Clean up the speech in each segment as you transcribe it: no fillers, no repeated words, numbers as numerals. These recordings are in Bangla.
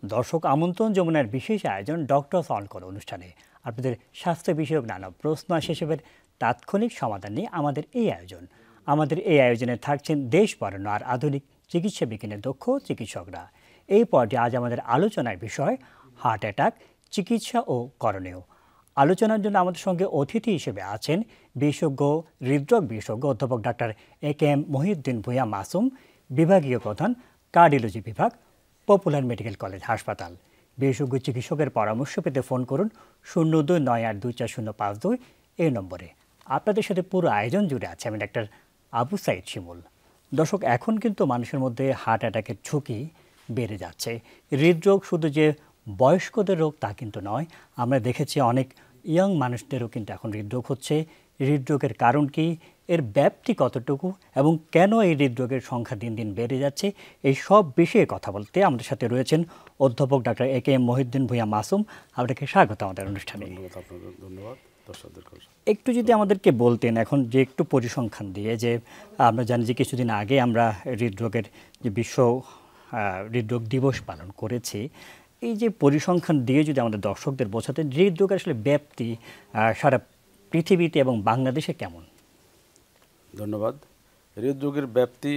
দর্শক আমন্ত্রণ যমুনার বিশেষ আয়োজন ডক্টর অন কল অনুষ্ঠানে আপনাদের স্বাস্থ্য বিষয়ক নানা প্রশ্ন সেসবের তাৎক্ষণিক সমাধান নিয়ে আমাদের এই আয়োজনে থাকছেন দেশ বরেণ্য আর আধুনিক চিকিৎসা বিজ্ঞানের দক্ষ চিকিৎসকরা। এই পর্যায়ে আজ আমাদের আলোচনার বিষয় হার্ট অ্যাটাক, চিকিৎসা ও করণীয়। আলোচনার জন্য আমাদের সঙ্গে অতিথি হিসেবে আছেন বিশেষজ্ঞ হৃদরোগ বিশেষজ্ঞ অধ্যাপক ডাক্তার এ.কে.এম. মহিউদ্দিন ভূঁইয়া মাসুম, বিভাগীয় প্রধান কার্ডিওলজি বিভাগ, পপুলার মেডিকেল কলেজ হাসপাতাল। বিশেষজ্ঞ চিকিৎসকের পরামর্শ পেতে ফোন করুন 0298240552 এই নম্বরে। আপনাদের সাথে পুরো আয়োজন জুড়ে আছে আমি ডাক্তার আবু সাইদ শিমুল। দর্শক, এখন কিন্তু মানুষের মধ্যে হার্ট অ্যাটাকের ঝুঁকি বেড়ে যাচ্ছে। হৃদরোগ শুধু যে বয়স্কদের রোগ তা কিন্তু নয়, আমরা দেখেছি অনেক ইয়াং মানুষদেরও কিন্তু এখন হৃদরোগ হচ্ছে। হৃদরোগের কারণ কি, এর ব্যাপ্তি কতটুকু এবং কেন এই হৃদরোগের সংখ্যা দিন দিন বেড়ে যাচ্ছে, এই সব বিষয়ে কথা বলতে আমাদের সাথে রয়েছেন অধ্যাপক ডাক্তার এ.কে.এম. মহিউদ্দিন ভূঁইয়া মাসুম। আপনাকে স্বাগত আমাদের অনুষ্ঠানে। ধন্যবাদ। একটু যদি আমাদেরকে বলতেন এখন যে একটু পরিসংখ্যান দিয়ে, যে আমরা জানি যে কিছুদিন আগে আমরা হৃদরোগের যে বিশ্ব হৃদরোগ দিবস পালন করেছি, এই যে পরিসংখ্যান দিয়ে যদি আমাদের দর্শকদের বোঝাতেন হৃদরোগের আসলে ব্যাপ্তি সারা পৃথিবীতে এবং বাংলাদেশে কেমন? ধন্যবাদ। হৃদরোগের ব্যাপ্তি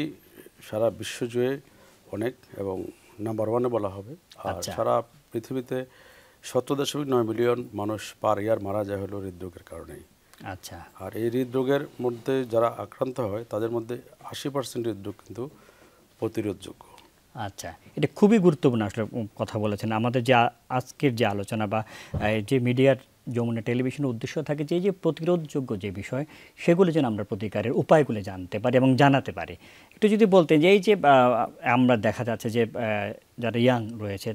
সারা বিশ্বজুড়ে অনেক এবং নাম্বার ওয়ানে বলা হবে। আর সারা পৃথিবীতে 17.9 মিলিয়ন মানুষ পার ইয়ার মারা যায় হলো হৃদরোগের কারণেই। আচ্ছা। আর এই হৃদরোগের মধ্যে যারা আক্রান্ত হয় তাদের মধ্যে 80% হৃদরোগ কিন্তু প্রতিরোধযোগ্য। আচ্ছা, এটা খুবই গুরুত্বপূর্ণ আসলে কথা বলেছেন। আমাদের যে আজকের যে আলোচনা বা যে মিডিয়ার যমুনা টেলিভিশনের উদ্দেশ্য থাকে যে প্রতিরোধযোগ্য যে বিষয়, সেগুলো যেন আমরা প্রতিকারের উপায়গুলো জানতে পারি এবং জানাতে পারি। একটু যদি বলতেন যে এই যে আমরা দেখা যাচ্ছে যে যারা ইয়াং রয়েছে,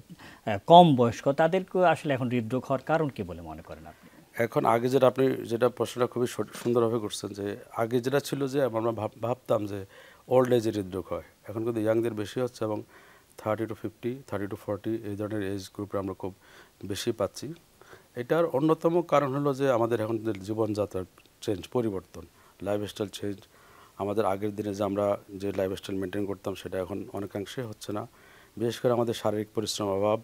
কম বয়স্ক, তাদেরকে আসলে এখন হৃদরোগ হওয়ার কারণ কি বলে মনে করেন আপনি? এখন আগে আপনি যেটা প্রশ্নটা খুবই সুন্দরভাবে করছেন, যে আগে যেটা ছিল যে আমরা ভাবতাম যে ওল্ড এজের হৃদরোগ হয়, এখন কিন্তু ইয়াংদের বেশি হচ্ছে এবং 30 to 50, 30 to 40 এই ধরনের এজ গ্রুপে আমরা খুব বেশি পাচ্ছি। এটার অন্যতম কারণ হলো যে আমাদের এখন জীবনযাত্রার পরিবর্তন, লাইফস্টাইল চেঞ্জ। আমাদের আগের দিনে যে আমরা যে লাইফস্টাইল মেনটেন করতাম সেটা এখন অনেকাংশে হচ্ছে না। বিশেষ করে আমাদের শারীরিক পরিশ্রম অভাব,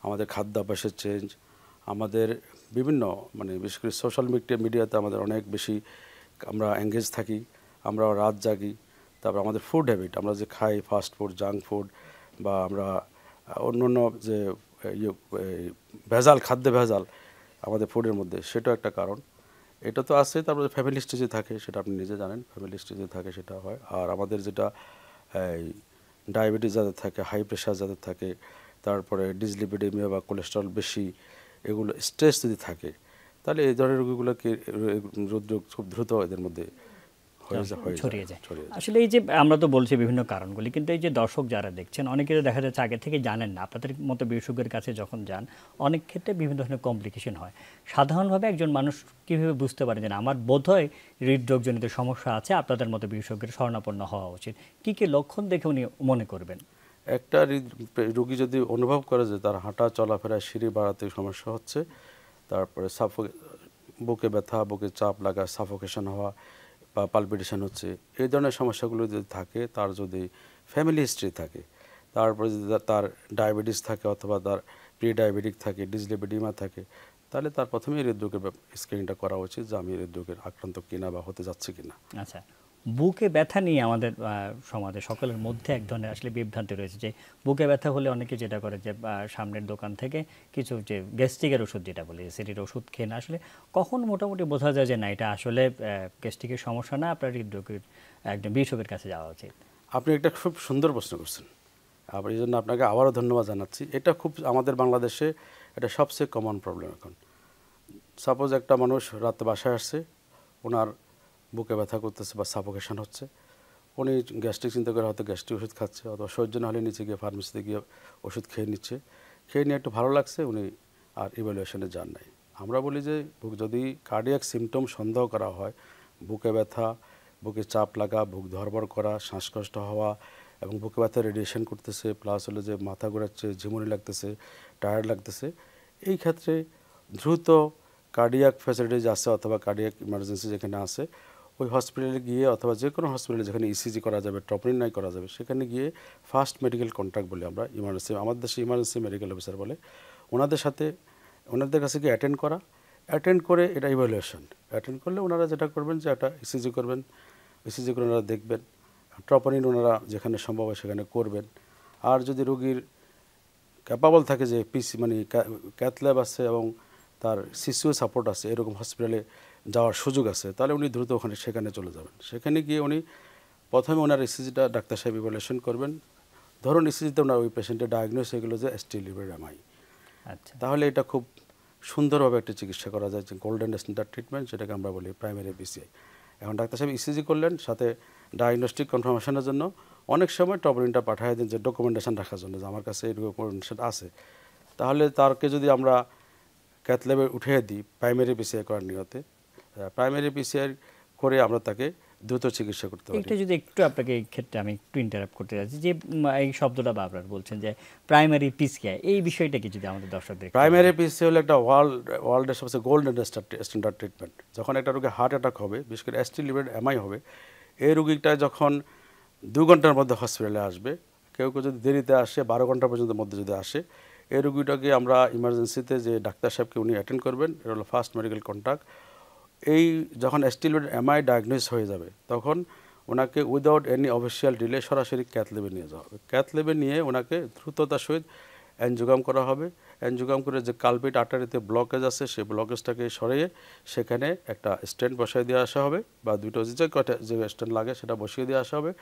আমাদের খাদ্যাভ্যাসের চেঞ্জ, আমাদের বিভিন্ন বিশেষ করে সোশ্যাল মিডিয়াতে আমাদের অনেক বেশি আমরা এঙ্গেজ থাকি, আমরা রাত জাগি। তারপর আমাদের ফুড হ্যাবিট, আমরা যে খাই ফাস্ট ফুড, জাঙ্ক ফুড, বা আমরা অন্য যে খাদ্যে ভেজাল আমাদের ফুডের মধ্যে, সেটাও একটা কারণ। এটা তো আছে। তারপরে ফ্যামিলি স্টেজে থাকে, সেটা আপনি নিজে জানেন, ফ্যামিলি স্টেজে থাকে সেটা হয়। আর আমাদের যেটা ডায়াবেটিস যাদের থাকে, হাই প্রেশার যাদের থাকে, তারপরে ডিসলিপিডেমিয়া বা কোলেস্ট্রল বেশি, এগুলো স্ট্রেস যদি থাকে, তাহলে এই ধরনের রোগীগুলোকে হৃদরোগ খুব দ্রুত এদের মধ্যে ছড়িয়ে যায়। আসলে এই যে আমরা তো বলছি বিভিন্ন কারণগুলি, কিন্তু এই যে দর্শক যারা দেখছেন অনেকে দেখা যাচ্ছে আগে থেকে জানেন না। আপনাদের মতো বিশেষজ্ঞের কাছে যখন যান, অনেক ক্ষেত্রে বিভিন্ন ধরনের কমপ্লিকেশন হয়। সাধারণভাবে একজন মানুষ কীভাবে বুঝতে পারে যে আমার বোধহয় হৃদরোগজনিত সমস্যা আছে, আপনাদের মতো বিশেষজ্ঞের শরণাপন্ন হওয়া উচিত? কী কী লক্ষণ দেখে উনি মনে করবেন? একটা রোগী যদি অনুভব করে যে তার হাঁটা চলাফেরায় সিঁড়ি বাড়াতে সমস্যা হচ্ছে, তারপরে বুকে ব্যথা, বুকে চাপ লাগা, সাফোকেশন হওয়া বা পালপিটেশন হচ্ছে, এই ধরনের সমস্যাগুলো যদি থাকে, তার যদি ফ্যামিলি হিস্ট্রি থাকে, তারপরে যদি তার ডায়াবেটিস থাকে অথবা তার প্রি ডায়াবেটিক থাকে, ডিসলিপিডিমা থাকে, তাহলে তার প্রথমেই হৃদরোগের স্ক্রিনিংটা করা উচিত যে আমি হৃদরোগের আক্রান্ত কিনা বা হতে যাচ্ছে কিনা। আচ্ছা, বুকে ব্যথা নিয়ে আমাদের সমাজে সকলের মধ্যে এক ধরনের আসলে বিভ্রান্তি রয়েছে যে বুকে ব্যথা হলে অনেকে যেটা করে যে সামনের দোকান থেকে কিছু যে গ্যাস্ট্রিকের ওষুধ যেটা বলে অ্যাসিডির ওষুধ খেয়ে না, আসলে কখন মোটামুটি বোঝা যায় যে না এটা আসলে গ্যাস্ট্রিকের সমস্যা না, আপনার হৃদরোগের একজন বিশেষজ্ঞের কাছে যাওয়া উচিত? আপনি একটা খুব সুন্দর প্রশ্ন করছেন, আবার এই জন্য আপনাকে আবারও ধন্যবাদ জানাচ্ছি। এটা খুব আমাদের বাংলাদেশে এটা সবচেয়ে কমন প্রবলেম। এখন সাপোজ একটা মানুষ রাতে বাসায় আসছে, ওনার বুকে ব্যথা করতেছে বা সাফোকেশন হচ্ছে, উনি গ্যাস্ট্রিক চিন্তা করে হয়তো গ্যাস্ট্রিক ওষুধ খাচ্ছে, অথবা সহ্য না হলে নিচে গিয়ে ফার্মেসিতে গিয়ে ওষুধ খেয়ে নিচ্ছে, খেয়ে নিয়ে একটু ভালো লাগছে, উনি আর ইভ্যালুয়েশনে যান নাই। আমরা বলি যে যদি কার্ডিয়াক সিমটম সন্দেহ করা হয়, বুকে ব্যথা, বুকে চাপ লাগা, বুক ধড়ফড় করা, শ্বাসকষ্ট হওয়া এবং বুকে ব্যথা রেডিয়েশন করতেছে, প্লাস হলো যে মাথা ঘোরাচ্ছে, ঝিমুনি লাগতেছে, টায়ার্ড লাগতেছে, এই ক্ষেত্রে দ্রুত কার্ডিয়াক ফ্যাসিলিটিজ আছে অথবা কার্ডিয়াক ইমার্জেন্সি যেখানে আছে, ওই হসপিটালে গিয়ে অথবা যে কোনো হসপিটালে যেখানে ইসিজি করা যাবে, ট্রপনিন নাই করা যাবে, সেখানে গিয়ে ফার্স্ট মেডিকেল কন্ট্যাক্ট বলে আমরা ইমার্জেন্সি, আমাদের দেশে ইমার্জেন্সি মেডিকেল অফিসার বলে, ওনাদের কাছে গিয়ে অ্যাটেন্ড করে এটা ইভ্যালুয়েশন অ্যাটেন্ড করলে ওনারা যেটা করবেন যে একটা ইসিজি করবেন, ইসিজি করে ওনারা দেখবেন, ট্রপনিন ওনারা যেখানে সম্ভব হয় সেখানে করবেন। আর যদি রোগীর ক্যাপাবল থাকে যে পিসি মানে ক্যাথ ল্যাব আছে এবং তার সিসিও সাপোর্ট আছে, এরকম হসপিটালে যাওয়ার সুযোগ আছে, তাহলে উনি দ্রুত সেখানে চলে যাবেন। সেখানে গিয়ে উনি প্রথমে ওনার ইসিজিটা ডাক্তার সাহেব ইভ্যালুয়েশন করবেন। ধরুন ইসিজিতে ওনার ওই পেশেন্টের ডায়াগনোস হয়ে গেলো যে ST লিভার MI, আচ্ছা, তাহলে এটা খুব সুন্দরভাবে একটা চিকিৎসা করা যায়, যে গোল্ডেন স্ট্যান্ডার্ড ট্রিটমেন্ট, সেটাকে আমরা বলি প্রাইমারি PCI। এখন ডাক্তার সাহেব ইসিজি করলেন, সাথে ডায়াগনস্টিক কনফার্মেশনের জন্য অনেক সময় ট্রপনিনটা পাঠিয়ে দেন যে ডকুমেন্টেশন রাখার জন্য, যে আমার কাছে এই ডকুমেন্টেশন আছে। তাহলে তারকে যদি আমরা ক্যাথ ল্যাবে উঠিয়ে দিই প্রাইমারি PCI করার নিয়তে, প্রাইমারি PCI করে আমরা তাকে দ্রুত চিকিৎসা করতে পারি। এটা যদি একটু আপনাকে এই ক্ষেত্রে আমি একটু ইন্টারাপ্ট করতে যাচ্ছি, যে এই শব্দটা বারবার বলছেন যে প্রাইমারি PCI, এই বিষয়টা কি যদি আমাদের দর্শকদের প্রাইমারি PCI হলো একটা ওয়ার্ল্ডের সবচেয়ে গোল্ডেন স্ট্যান্ডার্ড ট্রিটমেন্ট। যখন একটা রোগী হার্ট অ্যাটাক হবে, বিশেষ করে ST লিভার MI হবে, এই রোগীটা যখন 2 ঘন্টার মধ্যে হসপিটালে আসবে, কেউ যদি দেরিতে আসে 12 ঘন্টা পর্যন্ত মধ্যে যদি আসে, এই রোগীটাকে আমরা ইমার্জেন্সিতে যে ডাক্তার সাহেবকে উনি অ্যাটেন্ড করবেন, এটা হলো ফার্স্ট মেডিকেল কন্ট্যাক্ট। এই যখন ST লিভার MI ডায়াগনোস হয়ে যাবে, তখন ওনাকে উইদাউট এনি অফিসিয়াল ডিলে সরাসরি ক্যাথ ল্যাবে নিয়ে যাওয়া হবে। ক্যাথ ল্যাবে নিয়ে ওনাকে দ্রুততার সহিত অ্যানজিওগ্রাম করা হবে। অ্যানজিওগ্রাম করে যে কালপিট আর্টারিতে ব্লকেজ আছে, সেই ব্লকেজটাকে সরিয়ে সেখানে একটা স্টেন্ট বসিয়ে দিয়ে আসা হবে, বা দুটো যে স্টেন্ট লাগে সেটা বসিয়ে দিয়ে আসা হবে।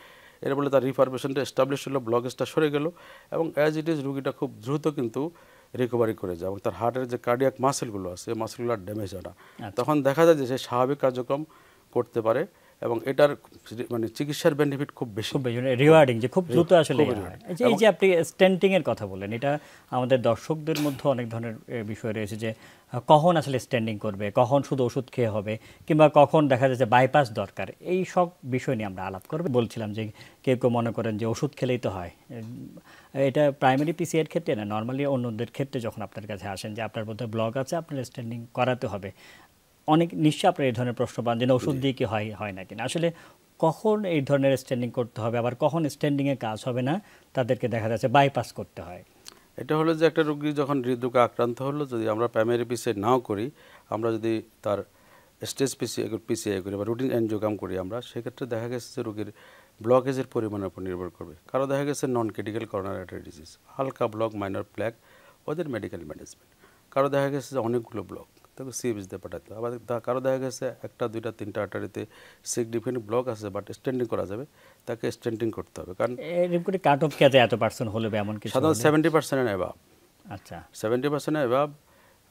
এর ফলে তার রিফারমেশনটা এস্টাবলিশ হলো, ব্লকেজটা সরে গেল, এবং অ্যাজ ইট ইজ রুগীটা খুব দ্রুত কিন্তু রিকভারি করে যায়, এবং তার হার্টের যে কার্ডিয়াক মাসেলগুলো আছে, মাসেলগুলো আর ড্যামেজ হয় না। তখন দেখা যায় যে সে স্বাভাবিক কার্যক্রম করতে পারে, এবং এটার মানে চিকিৎসার বেনিফিট খুব বেশি, রিওয়ার্ডিং, যে খুব দ্রুত আসলে হয়। এই যে আপনি স্টেন্টিং এর কথা বললেন, এটা আমাদের দর্শকদের মধ্যে অনেক ধরনের বিষয় রয়েছে, যে কখন আসলে স্ট্যান্ডিং করবে, কখন শুধু ওষুধ খেয়ে হবে, কিংবা কখন দেখা যাচ্ছে বাইপাস দরকার, এই সব বিষয় নিয়ে আমরা আলাপ করব। বলছিলাম যে কেউ কেউ মনে করেন যে ওষুধ খেলেই তো হয়, এটা প্রাইমারি PCI এর ক্ষেত্রে না, নর্মালি অন্যদের ক্ষেত্রে যখন আপনার কাছে আসেন যে আপনার মধ্যে ব্লক আছে, আপনার স্ট্যান্ডিং করাতে হবে, অনেক নিশ্চয়ই আপনার এই ধরনের প্রশ্ন পান যে ওষুধ দিয়ে কি হয় না কিনা। আসলে কখন এই ধরনের স্ট্যান্ডিং করতে হবে, আবার কখন স্ট্যান্ডিংয়ে কাজ হবে না, তাদেরকে দেখা যাচ্ছে বাইপাস করতে হয়? এটা হলো যে একটা রোগী যখন হৃদরোগে আক্রান্ত হলো, যদি আমরা প্রাইমারি PCI নাও করি, আমরা যদি তার স্টেজ PCI করি বা রুটিন অ্যানজিওগ্রাম করি আমরা, সেক্ষেত্রে দেখা গেছে যে রোগীর ব্লকেজের পরিমাণের উপর নির্ভর করবে। কারো দেখা গেছে নন ক্রিটিক্যাল করোনারি আর্টারি ডিজিজ, হালকা ব্লক, মাইনর প্ল্যাক, ওদের মেডিকেল ম্যানেজমেন্ট। কারো দেখা গেছে যে অনেকগুলো ব্লক, তাকে CBCতে পাঠাতে হবে। আবার কারো দেখা গেছে 1টা 2টা 3টা আর্টারিতে সিগনিফিকেন্ট ব্লক আছে, বাট স্টেন্টিং করা যাবে, তাকে স্টেন্টিং করতে হবে। কারণ এরকম করে কাট অফ খেতে এত পার্সেন্ট হলে এমন কিছু সাধারণত 70% অ্যাবাভ, আচ্ছা 70% অ্যাবাভ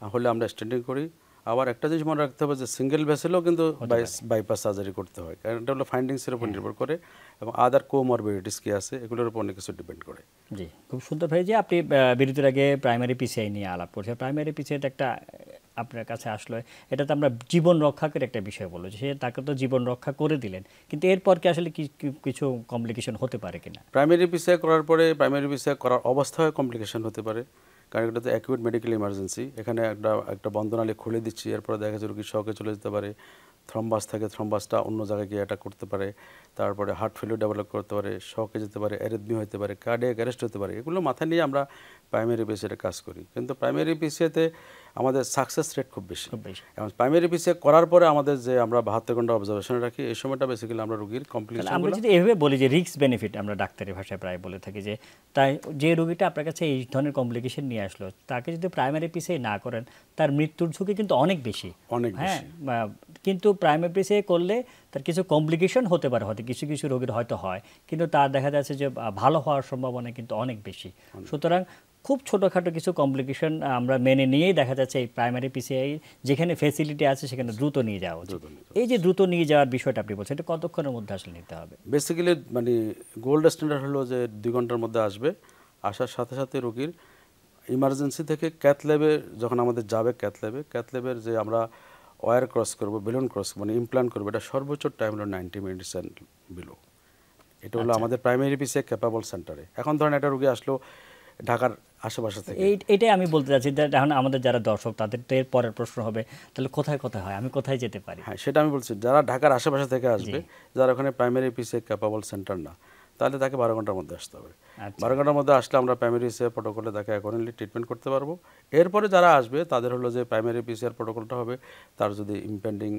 হলে আমরা স্টেন্টিং করি। আবার একটা জিনিস মনে রাখতে হবে যে সিঙ্গেল ভেসেলও কিন্তু বাইপাস সার্জারি করতে হয়, কারণ এটা হলো ফাইন্ডিংসের উপর নির্ভর করে, এবং আদার কোমরবিডিটিস কি আছে এগুলোর উপর অনেক কিছু ডিপেন্ড করে। জি, খুব সুন্দর ভাই। যে আপনি বিরতির আগে প্রাইমারি PCI নিয়ে আলাপ করছেন, প্রাইমারি PCI একটা আপনার কাছে আসলো, এটা তো আমরা জীবন রক্ষাকের একটা বিষয় বললো, যে তাকে তো জীবন রক্ষা করে দিলেন, কিন্তু এরপর কি আসলে কিছু কমপ্লিকেশন হতে পারে কিনা? প্রাইমারি PCI করার পরে প্রাইমারি PCI করার অবস্থায় কমপ্লিকেশন হতে পারে, কারণ এটা তো অ্যাকিউট মেডিকেল ইমার্জেন্সি। এখানে একটা বন্ধনালী খুলে দিচ্ছি, এরপরে দেখা যাচ্ছে রোগীর শকে চলে যেতে পারে, থ্রম্বাস থাকে, থ্রম্বাসটা অন্য জায়গায় গিয়ে অ্যাটাক করতে পারে, তারপরে হার্ট ফেলিওর ডেভেলপ করতে পারে, শকে যেতে পারে, অ্যারিথমি হতে পারে, কার্ডিয়াক অ্যারেস্ট হতে পারে। এগুলো মাথায় নিয়ে আমরা প্রাইমারি PCIতে কাজ করি, কিন্তু প্রাইমারি PCIতে আমাদের সাকসেস রেট খুব বেশি। এবং প্রাইমারি PCI করার পরে আমাদের যে আমরা 72 ঘন্টা অবজারভেশনে রাখি, এই সময়টা বেসিক্যালি আমরা রোগীর কমপ্লিকেশন, আমরা যদি এভাবে বলি যে রিস্ক বেনিফিট, আমরা ডাক্তারি ভাষায় প্রায় বলে থাকি, যে তাই যে রোগীটা আপনার কাছে এই ধরনের কমপ্লিকেশন নিয়ে আসলো, তাকে যদি প্রাইমারি PCI না করেন, তার মৃত্যুর ঝুঁকি কিন্তু অনেক বেশি। হ্যাঁ, কিন্তু প্রাইমারি PCI করলে তার কিছু কমপ্লিকেশন হতে পারে, হয়তো কিছু কিছু রোগীর হয়তো হয়, কিন্তু তার দেখা যাচ্ছে যে ভালো হওয়ার সম্ভাবনা কিন্তু অনেক বেশি। সুতরাং খুব ছোটোখাটো কিছু কমপ্লিকেশন আমরা মেনে নিয়েই দেখা যাচ্ছে এই প্রাইমারি PCI যেখানে ফেসিলিটি আছে সেখানে দ্রুত নিয়ে যাওয়া উচিত। এই যে দ্রুত নিয়ে যাওয়ার বিষয়টা আপনি বলছেন, এটা কতক্ষণের মধ্যে আসলে নিতে হবে? বেসিক্যালি মানে গোল্ড স্ট্যান্ডার্ড হলো যে 2 ঘন্টার মধ্যে আসবে, আসার সাথে সাথে রোগীর ইমার্জেন্সি থেকে ক্যাথ ল্যাবে যখন আমাদের যাবে, ক্যাথ ল্যাবের যে আমরা ওয়্যার ক্রস করব, বেলুন ক্রস মানে ইমপ্লান্ট করবো, এটা সর্বোচ্চ টাইম হলো 90 মিনিটস অ্যান্ড বিলো। এটা হলো আমাদের প্রাইমারি PCI ক্যাপাবল সেন্টারে। এখন ধরেন একটা রোগী আসলো ঢাকার আশেপাশে থেকে। এইটাই আমি বলতে চাচ্ছি, এখন আমাদের যারা দর্শক তাদের তো এর পরের প্রশ্ন হবে তাহলে কোথায় কোথায় হয়, আমি কোথায় যেতে পারি? হ্যাঁ, সেটা আমি বলছি, যারা ঢাকার আশেপাশে থেকে আসবে, যারা ওখানে প্রাইমারি পিসিএ ক্যাপাবল সেন্টার না, তাহলে তাকে 12 ঘন্টার মধ্যে আসতে হবে। 12 ঘন্টার মধ্যে আসলে আমরা প্রাইমারি পিসিআর প্রোটোকলে তাকে অ্যাকর্ডিংলি ট্রিটমেন্ট করতে পারবো। এরপরে যারা আসবে তাদের হলো যে প্রাইমারি পিসিআর প্রোটোকলটা হবে, তার যদি ইম্পেন্ডিং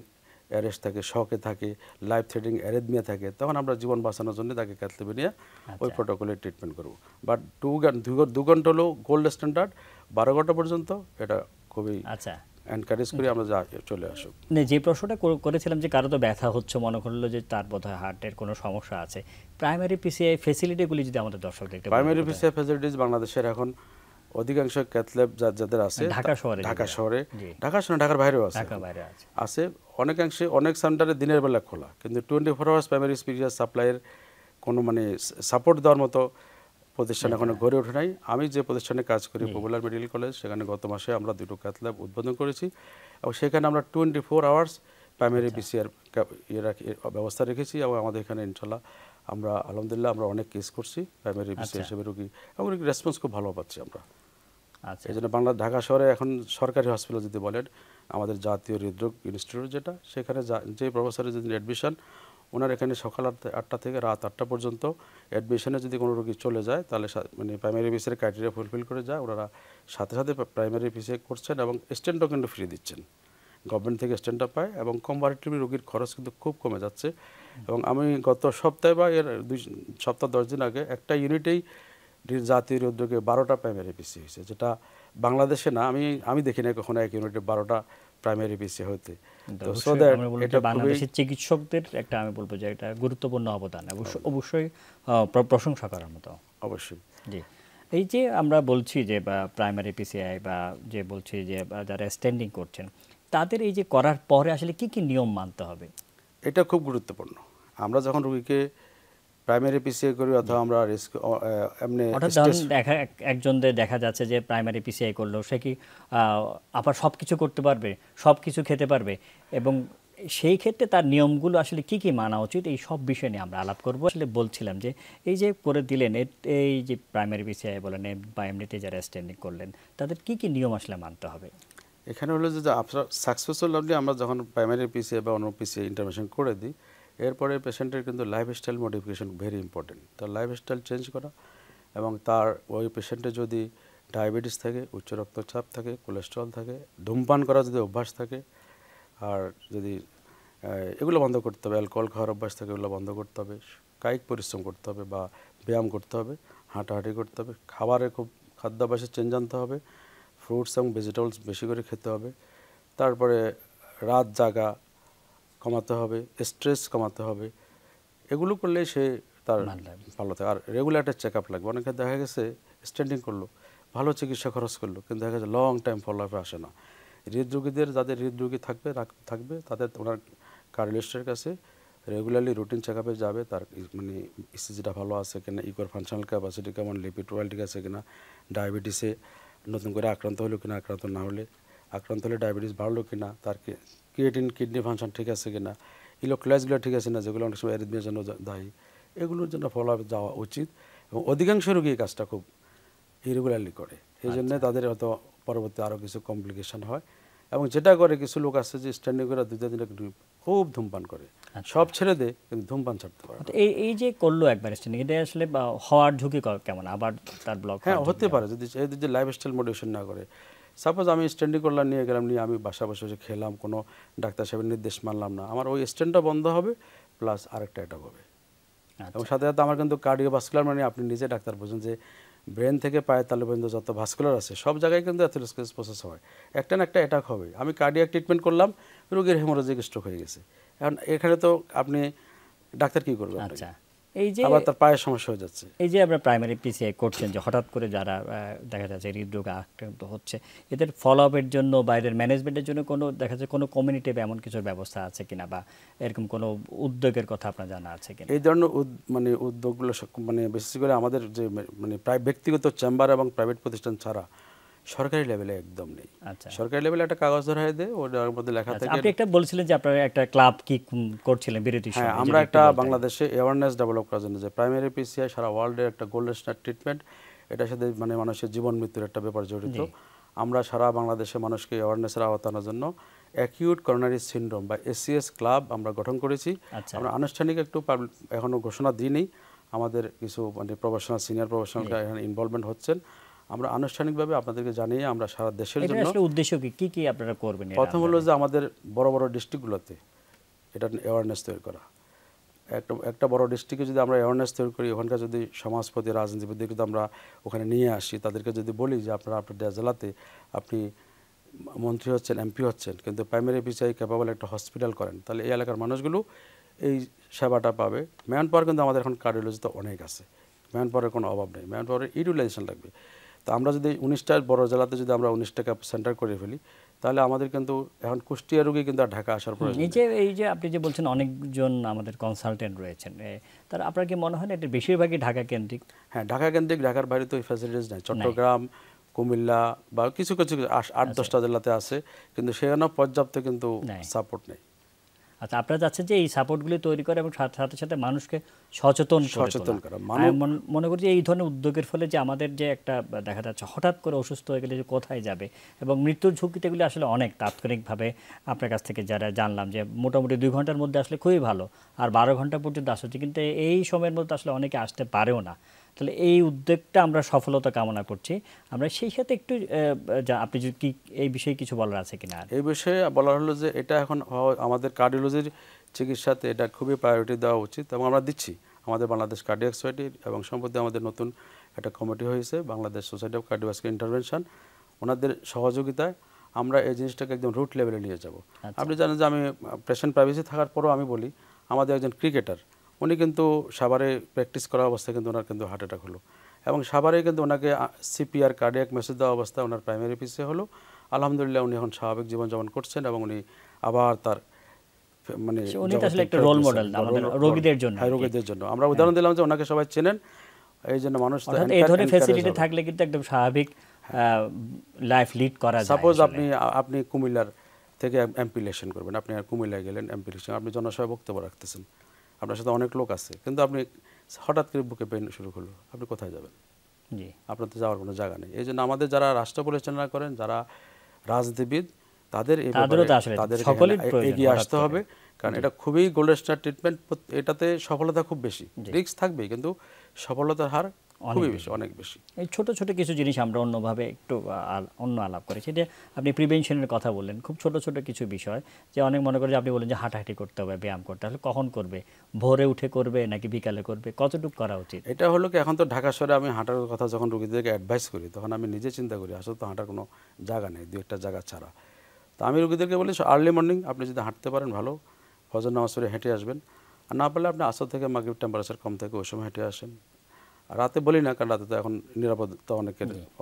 অ্যারেস্ট থাকে, শকে থাকে, লাইফ থ্রেটিং অ্যারেথমিয়া থাকে, তখন আমরা জীবন বাঁচানোর জন্য তাকে ক্যাথল্যাবে নিয়ে ওই প্রোটোকলে ট্রিটমেন্ট করবো। বাট 2 ঘন্টা হলো গোল্ড স্ট্যান্ডার্ড, 12 ঘন্টা পর্যন্ত এটা খুবই এনকারেজ করি আমরা চলে আসুক। যে প্রশ্নটা করেছিলাম যে কারো তো ব্যথা হচ্ছে, মনে করলো যে তার বোধহয় হার্টের কোনো সমস্যা আছে, প্রাইমারি পিসিআই ফ্যাসিলিটিগুলি যদি আমাদের দর্শক দেখতে পারে। প্রাইমারি পিসিআই ফ্যাসিলিটিস বাংলাদেশের এখন অধিকাংশ ক্যাথল্যাব যাদের আছে ঢাকা শহরে, ঢাকার বাইরেও আছে অনেকাংশে, অনেক সেন্টারে দিনের বেলা খোলা, কিন্তু 24 আওয়ার্স প্রাইমারি পিসিআর সাপ্লাইয়ের কোনো মানে সাপোর্ট দেওয়ার মতো প্রতিষ্ঠান এখনো গড়ে ওঠে নাই। আমি যে প্রতিষ্ঠানে কাজ করি পপুলার মেডিকেল কলেজ, সেখানে গত মাসে আমরা 2টো ক্যাথল্যাব উদ্বোধন করেছি এবং সেখানে আমরা 24 আওয়ার্স প্রাইমারি পিসিআর ব্যবস্থা রেখেছি এবং আমাদের এখানে ইনশাল্লাহ আমরা আলহামদুলিল্লাহ আমরা অনেক কেস করছি প্রাইমারি পিসিআর হিসেবে রোগী, এবং রেসপন্স খুব ভালো পাচ্ছি আমরা। এই জন্য ঢাকা শহরে এখন সরকারি হসপিটাল যদি বলেন, আমাদের জাতীয় হৃদরোগ ইনস্টিটিউট যেটা, সেখানে যে প্রফেসরের যদি অ্যাডমিশন, ওনার এখানে সকাল 8টা থেকে রাত 8টা পর্যন্ত অ্যাডমিশনে যদি কোনো রোগী চলে যায়, তাহলে মানে প্রাইমারি পিসিআর ক্রাইটেরিয়া ফুলফিল করে যায়, ওনারা সাথে সাথে প্রাইমারি পিসিআর করছেন এবং স্টেন্টও কিন্তু ফ্রি দিচ্ছেন, গভর্নমেন্ট থেকে স্টেন্টটা পায়, এবং কম্পারেটিভলি রোগীর খরচ কিন্তু খুব কমে যাচ্ছে। এবং আমি গত সপ্তাহে বা এর 2 সপ্তাহ 10 দিন আগে একটা ইউনিটেই জাতীয় হৃদরোগে 12টা প্রাইমারি পিসি হয়েছে, যেটা বাংলাদেশে না, আমি দেখি না কখনো এক ইউনিটে 12টা প্রাইমারি পিসি হতে। তো সো দ্যাট এটা বাংলাদেশের চিকিৎসকদের একটা, আমি বলবো যে এটা গুরুত্বপূর্ণ অবদান, অবশ্যই প্রশংসা করার মতো। অবশ্যই। জি, এই যে আমরা বলছি যে প্রাইমারি পিসিআই বা যে বলছি যে যারা স্ট্যান্ডিং করছেন, তাদের এই যে করার পরে আসলে কি কি নিয়ম মানতে হবে? এটা খুব গুরুত্বপূর্ণ। আমরা যখন রোগীকে প্রাইমারি পিসিআই করি অথবা আমরা এমনি একজনদের দেখা যাচ্ছে যে প্রাইমারি পিসিআই করলো, সে কি আবার সব কিছু করতে পারবে, সব কিছু খেতে পারবে, এবং সেই ক্ষেত্রে তার নিয়মগুলো আসলে কি কি মানা উচিত, এই সব বিষয় নিয়ে আমরা আলাপ করবো। আসলে বলছিলাম যে এই যে করে দিলেন, এই যে প্রাইমারি পিসিআই বলেন বা এমনিতে যারা স্ট্যান্ডিং করলেন, তাদের কি কি নিয়ম আসলে মানতে হবে? এখানে হলো যে আপনার সাকসেসফুল আপনি আমরা যখন প্রাইমারি পিসিআই বা অন্য পিসিআই ইন্টারভেনশন করে দিই, এরপরে পেশেন্টের কিন্তু লাইফস্টাইল মডিফিকেশন ভেরি ইম্পর্টেন্ট। তার লাইফস্টাইল চেঞ্জ করা, এবং তার ওই পেশেন্টের যদি ডায়াবেটিস থাকে, উচ্চ রক্তচাপ থাকে, কোলেস্ট্রল থাকে, ধূমপান করা যদি অভ্যাস থাকে, আর যদি এগুলো বন্ধ করতে হবে, অ্যালকোহল খাওয়ার অভ্যাস থাকে এগুলো বন্ধ করতে হবে, কায়িক পরিশ্রম করতে হবে বা ব্যায়াম করতে হবে, হাঁটাহাঁটি করতে হবে, খাবারে খুব খাদ্যাভ্যাসে চেঞ্জ আনতে হবে, ফ্রুটস এবং ভেজিটেবলস বেশি করে খেতে হবে, তারপরে রাত জাগা কমাতে হবে, স্ট্রেস কমাতে হবে। এগুলো করলে সে তার ভালো থাকে। আর রেগুলার একটা চেক আপ লাগবে। অনেকে দেখা গেছে স্ট্যান্ডিং করলো, ভালো চিকিৎসা খরচ করলো, কিন্তু দেখা গেছে লং টাইম ফলো আপে আসে না। হৃদরোগীদের, যাদের হৃদরোগী থাকবে তাদের ওনার কার্ডিওলজিস্টের কাছে রেগুলারলি রুটিন চেক আপে যাবে, তার মানে ইসিজিটা ভালো আছে কিনা, ইকোর ফাংশনাল ক্যাপাসিটি কেমন, লিপিড প্রোফাইল ঠিক আছে কিনা, ডায়াবেটিসে নতুন করে আক্রান্ত হলো কিনা, আক্রান্ত না হলে, আক্রান্ত হলে ডায়াবেটিস বাড়লো কিনা, তার ক্রিয়েটিন কিডনি ফাংশন ঠিক আছে কিনা, ইলেকট্রোলাইটসগুলো ঠিক আছে না, যেগুলো অনেক সময় অ্যারিথমিয়ার জন্য দায়ী, এগুলোর জন্য ফলো আপে যাওয়া উচিত। এবং অধিকাংশ রোগী এই কাজটা খুব ইরেগুলারলি করে, এই জন্যে তাদের হয়তো পরবর্তী আরও কিছু কমপ্লিকেশন হয়। এবং যেটা করে, কিছু লোক আছে যে স্ট্যান্ডিং করে 2-3 দিন খুব ধূমপান করে, সব ছেড়ে দেয় কিন্তু ধূমপান ছাড়তে পারে। এই যে করলো একবার স্ট্যান্ডিং, এটা আসলে হওয়ার ঝুঁকি কেমন, আবার তার ব্লক? হ্যাঁ, হতে পারে যদি লাইফস্টাইল মডিফিকেশন না করে। সাপোজ আমি স্ট্যান্ডিং করলাম, নিয়ে গেলাম, নিয়ে আমি বাসা বসে বসে খেলাম, কোনো ডাক্তার সাহেবের নির্দেশ মানলাম না, আমার ওই স্ট্যান্ডটা বন্ধ হবে, প্লাস আরেকটা অ্যাটাক হবে। এবং সাথে সাথে আমার কিন্তু কার্ডিওভাস্কুলার, মানে আপনি নিজে ডাক্তার বোঝেন যে ব্রেন থেকে পায়ের তালু পর্যন্ত যত ভাস্কুলার আছে সব জায়গায় কিন্তু অ্যাথেরোস্ক্লেরোসিস প্রসেস হয়, একটা না একটা অ্যাটাক হবে। আমি কার্ডিয়াক ট্রিটমেন্ট করলাম, রোগীর হেমোরেজিক স্ট্রোক হয়ে গেছে, এখন এখানে তো আপনি ডাক্তার কী করবেন? আচ্ছা, এই যে আবার তার পায়ের সমস্যা হয়ে যাচ্ছে। এই যে আমরা প্রাইমারি পিসিআই করছেন, যে হঠাৎ করে যারা দেখা যাচ্ছে হৃদরোগে আক্রান্ত হচ্ছে, এদের ফলো আপের জন্য বা এদের ম্যানেজমেন্টের জন্য কোনো দেখা যাচ্ছে কোনো কমিউনিটি বা এমন কিছুর ব্যবস্থা আছে কিনা, বা এরকম কোনো উদ্যোগের কথা আপনার জানা আছে কিনা? এই ধরনের মানে উদ্যোগগুলো মানে বিশেষ করে আমাদের যে মানে প্রায় ব্যক্তিগত চেম্বার এবং প্রাইভেট প্রতিষ্ঠান ছাড়া সরকারি লেভেলে একদম নেই। সরকারি লেভেলে একটা কাগজ ধরায় দেয়, ওটার মধ্যে লেখা থাকে। আপনি একটা বলছিলেন যে আপনারা একটা ক্লাব কি করছিলেন বিরতির সময়। হ্যাঁ, আমরা একটা বাংলাদেশে অ্যাওয়ারনেস ডেভেলপ করার জন্য যে প্রাইমারি পিসিআই সারা ওয়ার্ল্ডের একটা গোল্ড স্ট্যান্ডার্ড ট্রিটমেন্ট, এটার সাথে মানে মানুষের জীবন মৃত্যুর একটা ব্যাপার জড়িত। আমরা সারা বাংলাদেশে মানুষকে অ্যাওয়ারনেসের আওতানোর জন্য অ্যাকিউট করোনারি সিনড্রোম বা এসিএস ক্লাব আমরা গঠন করেছি। আমরা আনুষ্ঠানিক একটু এখনো ঘোষণা দিইনি, আমাদের কিছু মানে প্রফেশনাল সিনিয়র প্রফেশনালরা এখানে ইনভলভমেন্ট হচ্ছেন। আমরা আনুষ্ঠানিকভাবে আপনাদেরকে জানিয়ে আমরা সারা দেশের জন্য আসলে উদ্দেশ্য কি কি আপনারা করবেন? প্রথম হলো যে আমাদের বড় বড় ডিস্ট্রিক্টগুলোতে এটা অ্যাওয়ারনেস তৈরি করা। একটা বড় ডিস্ট্রিক্টে যদি আমরা অ্যাওয়ারনেস তৈরি করি, ওখানকার যদি সমাজপতি রাজনীতিবিদকে যদি আমরা ওখানে নিয়ে আসি, তাদেরকে যদি বলি যে আপনারা আপনার জেলাতে আপনি মন্ত্রী হচ্ছেন, এমপি হচ্ছেন, কিন্তু প্রাইমারি পিছিয়ে ক্যাপাবল একটা হসপিটাল করেন, তাহলে এই এলাকার মানুষগুলো এই সেবাটা পাবে। ম্যান পাওয়ার কিন্তু আমাদের এখন কার্ডিওলজিতে অনেক আছে, ম্যান পাওয়ারের কোনো অভাব নেই, ম্যান পাওয়ারের ইউটিলাইজেশন লাগবে। তো আমরা যদি 19টা বড় জেলাতে যদি আমরা 19টা সেন্টার করে ফেলি, তাহলে আমাদের কিন্তু এখন কুষ্টিয়া রোগী কিন্তু আর ঢাকা আসার প্রয়োজন নেই। এই যে আপনি যে বলছেন অনেকজন আমাদের কনসালটেন্ট রয়েছেন, তার আপনার কি মনে হয় না এটা বেশিরভাগই ঢাকা কেন্দ্রিক? হ্যাঁ, ঢাকা কেন্দ্রিক, ঢাকার বাইরে তো এই ফ্যাসিলিটিস নেই। চট্টগ্রাম, কুমিল্লা বা কিছু কিছু 8-10টা জেলাতে আছে, কিন্তু সেখানেও পর্যাপ্ত কিন্তু সাপোর্ট নেই। আচ্ছা, আপনারা চাচ্ছেন যে এই সাপোর্টগুলি তৈরি করে এবং সাথে সাথে মানুষকে সচেতন করা। মনে করি যে এই ধরনের উদ্যোগের ফলে যে আমাদের যে একটা দেখা যাচ্ছে হঠাৎ করে অসুস্থ হয়ে গেলে যে কোথায় যাবে এবং মৃত্যুর ঝুঁকিতে এগুলি আসলে অনেক তাৎক্ষণিকভাবে আপনার কাছ থেকে যারা জানলাম যে মোটামুটি 2 ঘন্টার মধ্যে আসলে খুবই ভালো, আর 12 ঘন্টা পর্যন্ত আসা হচ্ছে, কিন্তু এই সময়ের মধ্যে আসলে অনেকে আসতে পারেও না। তাহলে এই উদ্যোগটা আমরা সফলতা কামনা করছি। আমরা সেই সাথে একটু আপনি যদি কি এই বিষয়ে কিছু বলার আছে কিনা? এই বিষয়ে বলার হলো যে এটা এখন আমাদের কার্ডিওলজির চিকিৎসাতে এটা খুবই প্রায়োরিটি দেওয়া উচিত এবং আমরা দিচ্ছি। আমাদের বাংলাদেশ কার্ডিয়াক সোসাইটির এবং সম্প্রতি আমাদের নতুন একটা কমিটি হয়েছে, Bangladesh society of cardiovascular intervention, ওনাদের সহযোগিতায় আমরা এই জিনিসটাকে একদম রুট লেভেলে নিয়ে যাব। আপনি জানেন যে আমি পেশেন্ট প্রাইভেসি থাকার পরেও আমি বলি, আমাদের একজন ক্রিকেটার উনি কিন্তু সাভারে প্র্যাকটিস করা অবস্থায় কিন্তু ওনার কিন্তু হার্ট অ্যাটাক হলো এবং সাভারে কিন্তু ওনাকে সিপিআর কার্ডিয়াক মেসেজ দেওয়া অবস্থায় ওনার প্রাইমারি পিসে হলো। আলহামদুলিল্লাহ উনি এখন স্বাভাবিক জীবনযাপন করছেন এবং উনি আবার তার মানে একটা রোল মডেল আমাদের রোগীদের জন্য। হ্যাঁ, রোগীদের জন্য আমরা উদাহরণ দিলাম যে ওনাকে সবাই চেনেন, এই জন্য মানুষ এই ধরনের ফ্যাসিলিটি থাকলে কিন্তু একদম স্বাভাবিক লাইফ লিড করা যায়। সাপোজ আপনি কুমিল্লার থেকে এমপিলেশন করবেন, আপনি আর কুমিল্লায় গেলেন এমপিলেশন, আপনি জনসভায় বক্তব্য রাখতেছেন, আপনার সাথে অনেক লোক আছে, কিন্তু আপনি হঠাৎ করে বুকে পেন শুরু করলো, আপনি কোথায় যাবেন? জি, আপনার তো যাওয়ার কোনো জায়গা নেই। এই জন্য আমাদের যারা রাষ্ট্র পরিচালনা করেন, যারা রাজনীতিবিদ, তাদের এগিয়ে আসতে হবে, কারণ এটা খুবই গোল্ড স্টার ট্রিটমেন্ট। এটাতে সফলতা খুব বেশি, রিস্ক থাকবেই, কিন্তু সফলতার হার খুবই বেশি, অনেক বেশি। এই ছোট ছোট কিছু জিনিস আমরা অন্যভাবে একটু অন্য আলাপ করেছি, যে আপনি প্রিভেনশনের কথা বললেন, খুব ছোট ছোট কিছু বিষয়, যে অনেক মনে করে যে আপনি বলেন যে হাঁটাহাঁটি করতে হবে, ব্যায়াম করতে হবে, কখন করবে? ভোরে উঠে করবে নাকি বিকালে করবে? কতটুকু করা উচিত? এটা হলো কি, এখন তো ঢাকা শহরে আমি হাঁটার কথা যখন রোগীদেরকে অ্যাডভাইস করি, তখন আমি নিজে চিন্তা করি আসলে তো হাঁটার কোনো জায়গা নেই, 2-1টা জায়গা ছাড়া। তো আমি রোগীদেরকে বলি আর্লি মর্নিং আপনি যদি হাঁটতে পারেন ভালো, ফজর নামাজ পড়ে হেঁটে আসবেন, আর না পারলে আপনি আসর থেকে মাগরিব টেম্পারেচার কম থাকে ওই সময় হেঁটে আসেন। রাতে বলি না, কারণ রাতে তো এখন নিরাপত্তা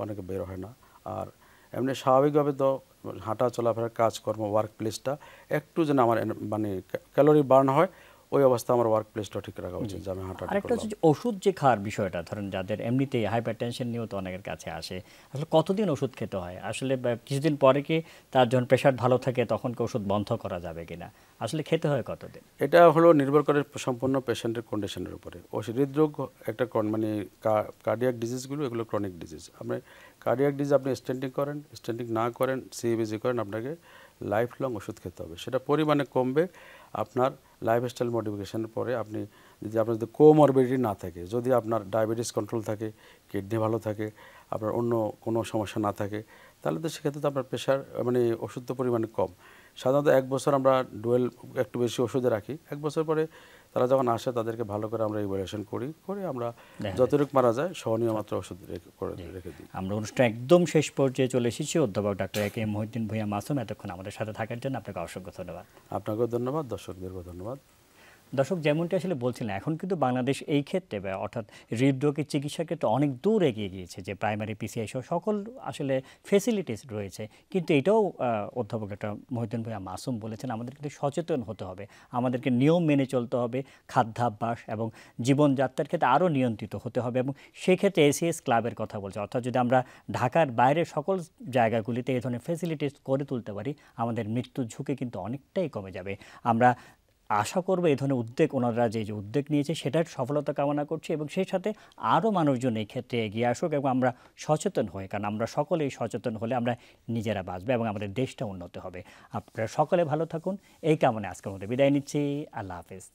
অনেকে বের হয় না। আর এমনি স্বাভাবিকভাবে তো হাঁটা চলাফেরার কাজকর্ম, ওয়ার্ক প্লেসটা একটু যেন আমার মানে ক্যালোরি বার্ন হয়, ওই অবস্থা আমার ওয়ার্ক প্লেসটা ঠিক রাখা উচিত, যে আমি হাঁটা। আরেকটা হচ্ছে ওষুধ যে খাওয়ার বিষয়টা, ধরেন যাদের এমনিতেই হাইপার টেনশন নিয়েও তো অনেকের কাছে আসে, আসলে কতদিন ওষুধ খেতে হয়? আসলে কিছুদিন পরে কি তার যখন প্রেশার ভালো থাকে তখন কি ওষুধ বন্ধ করা যাবে কিনা? আসলে খেতে হয় কতদিন? এটা হলো নির্ভর করে সম্পূর্ণ পেশেন্টের কন্ডিশনের উপরে। হৃদরোগ একটা মানে কার্ডিয়াক ডিজিজগুলো এগুলো ক্রনিক ডিজিজ। আপনি কার্ডিয়াক ডিজিজ আপনি স্টেন্টিং করেন, স্টেন্টিং না করেন, সিএবিজি করেন, আপনাকে লাইফ লং ওষুধ খেতে হবে। সেটা পরিমাণে কমবে আপনার লাইফস্টাইল মডিফিকেশনের পরে। আপনি আপনার যদি কোমরবিডিটি না থাকে, যদি আপনার ডায়াবেটিস কন্ট্রোল থাকে, কিডনি ভালো থাকে, আপনার অন্য কোনো সমস্যা না থাকে, তাহলে তো সেক্ষেত্রে তো আপনার প্রেশার মানে ওষুধ তো পরিমাণে কম। সাধারণত 1 বছর আমরা ডুয়েল একটু বেশি ওষুধে রাখি। 1 বছর পরে তারা যখন আসে তাদেরকে ভালো করে আমরা ইভ্যালুয়েশন করে আমরা যতটুকু মারা যায় সহনীয় মাত্রা ওষুধ রেখে দিই। আমরা অনুষ্ঠান একদম শেষ পর্যায়ে চলে এসেছি। অধ্যাপক doctor A K M Mohiuddin Bhuiyan Masum, এতক্ষণ আমাদের সাথে থাকার জন্য আপনাকে অসংখ্য ধন্যবাদ। আপনাকেও ধন্যবাদ, দর্শকদেরকেও ধন্যবাদ। দর্শক, যেমনটি আসলে বলছিলেন, এখন কিন্তু বাংলাদেশ এই ক্ষেত্রে অর্থাৎ হৃদরোগের চিকিৎসার ক্ষেত্রে অনেক দূর এগিয়ে গিয়েছে, যে প্রাইমারি পিসিআই সহ সকল আসলে ফেসিলিটিস রয়েছে, কিন্তু এটাও অধ্যাপক ডক্টর মহিউদ্দিন ভূঁইয়া মাসুম বলেছেন আমাদের কিন্তু সচেতন হতে হবে, আমাদেরকে নিয়ম মেনে চলতে হবে, খাদ্যাভ্যাস এবং জীবনযাত্রার ক্ষেত্রে আরও নিয়ন্ত্রিত হতে হবে, এবং সেক্ষেত্রে এসিএস ক্লাবের কথা বলছে, অর্থাৎ যদি আমরা ঢাকার বাইরের সকল জায়গাগুলিতে এই ধরনের ফেসিলিটিস করে তুলতে পারি, আমাদের মৃত্যুর ঝুঁকি কিন্তু অনেকটাই কমে যাবে। আমরা আশা করব এই ধরনের উদ্যোগ ওনারা যে উদ্যোগ নিয়েছে সেটার সফলতা কামনা করছি এবং সেই সাথে আরও মানুষজন এই ক্ষেত্রে এগিয়ে আসুক এবং আমরা সচেতন হই, কারণ আমরা সকলেই সচেতন হলে আমরা নিজেরা বাঁচবো এবং আমাদের দেশটা উন্নত হবে। আপনারা সকলে ভালো থাকুন, এই কামনে আজকের মধ্যে বিদায় নিচ্ছি। আল্লাহ হাফেজ।